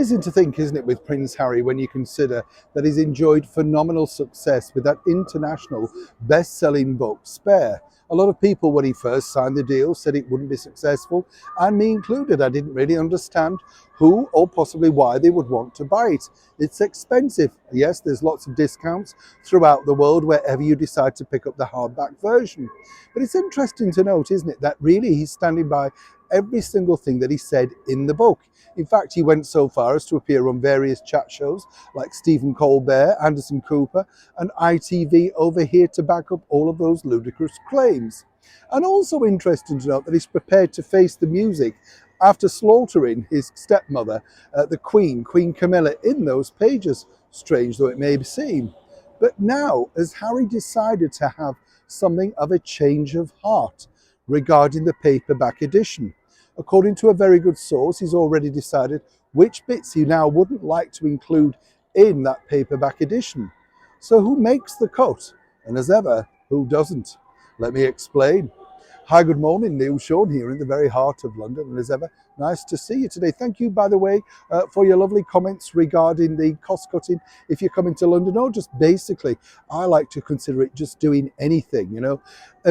amazing to think, isn't it, with Prince Harry, when you consider that he's enjoyed phenomenal success with that international best-selling book, Spare. A lot of people, when he first signed the deal, said it wouldn't be successful, and me included. I didn't really understand who or possibly why they would want to buy it. It's expensive. Yes, there's lots of discounts throughout the world wherever you decide to pick up the hardback version. But it's interesting to note, isn't it, that really he's standing by every single thing that he said in the book. In fact, he went so far as to appear on various chat shows like Stephen Colbert, Anderson Cooper, and ITV over here to back up all of those ludicrous claims. And also interesting to note that he's prepared to face the music after slaughtering his stepmother, the Queen Camilla, in those pages, strange though it may seem. But now, has Harry decided to have something of a change of heart regarding the paperback edition? According to a very good source, he's already decided which bits he now wouldn't like to include in that paperback edition. So who makes the cut? And as ever, who doesn't? Let me explain. Hi, good morning, Neil Sean here in the very heart of London, and as ever, nice to see you today. Thank you, by the way, for your lovely comments regarding the cost cutting if you're coming to London, or just basically, I like to consider it just doing anything, you know.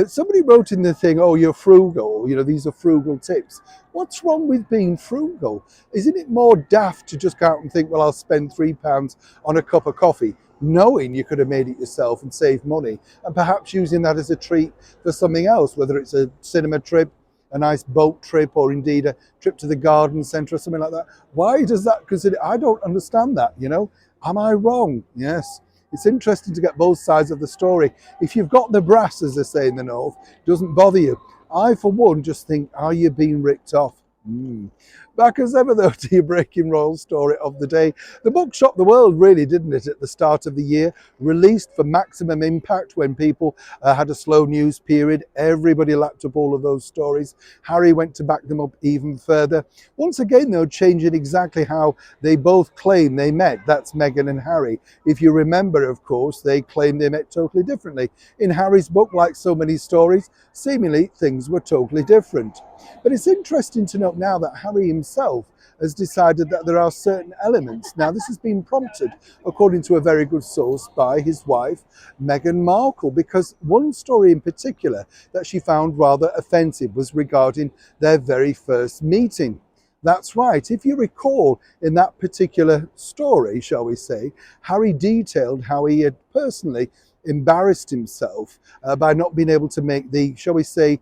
Somebody wrote in the thing, oh, you're frugal, you know, these are frugal tips. What's wrong with being frugal? Isn't it more daft to just go out and think, well, I'll spend £3 on a cup of coffee, knowing you could have made it yourself and saved money, and perhaps using that as a treat for something else, whether it's a cinema trip, a nice boat trip, or indeed a trip to the garden centre or something like that. Why does that consider? I don't understand that, you know. Am I wrong? Yes. It's interesting to get both sides of the story. If you've got the brass, as they say in the North, it doesn't bother you. I, for one, just think, are you being ripped off? Back as ever, though, to your breaking royal story of the day. The book shocked the world, really, didn't it, at the start of the year? Released for maximum impact when people had a slow news period. Everybody lapped up all of those stories. Harry went to back them up even further. Once again, though, changing exactly how they both claim they met. That's Meghan and Harry. If you remember, of course, they claimed they met totally differently. In Harry's book, like so many stories, seemingly things were totally different. But it's interesting to note now that Harry himself has decided that there are certain elements. Now, this has been prompted, according to a very good source, by his wife, Meghan Markle, because one story in particular that she found rather offensive was regarding their very first meeting. That's right. If you recall, in that particular story, shall we say, Harry detailed how he had personally embarrassed himself by not being able to make the, shall we say,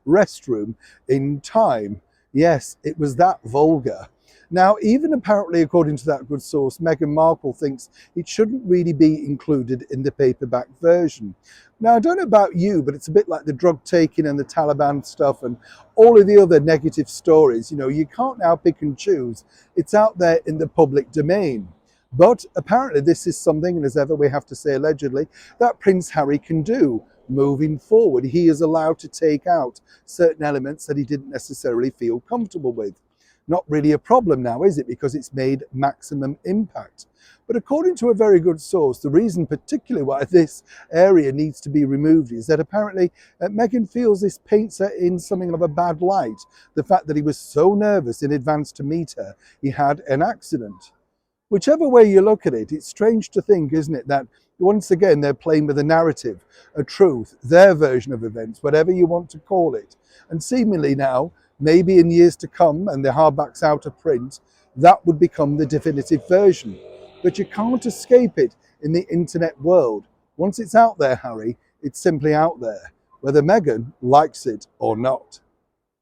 restroom in time. Yes, it was that vulgar. Now, even apparently, according to that good source, Meghan Markle thinks it shouldn't really be included in the paperback version. Now, I don't know about you, but it's a bit like the drug taking and the Taliban stuff and all of the other negative stories. You know, you can't now pick and choose. It's out there in the public domain. But apparently this is something, and as ever we have to say allegedly, that Prince Harry can do moving forward. He is allowed to take out certain elements that he didn't necessarily feel comfortable with. Not really a problem now, is it? Because it's made maximum impact. But according to a very good source, the reason particularly why this area needs to be removed is that apparently Meghan feels this paints her in something of a bad light. The fact that he was so nervous in advance to meet her, he had an accident. Whichever way you look at it, it's strange to think, isn't it, that once again they're playing with a narrative, a truth, their version of events, whatever you want to call it. And seemingly now, maybe in years to come, and the hardback's out of print, that would become the definitive version. But you can't escape it in the internet world. Once it's out there, Harry, it's simply out there, whether Meghan likes it or not.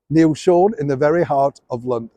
Neil Sean in the very heart of London.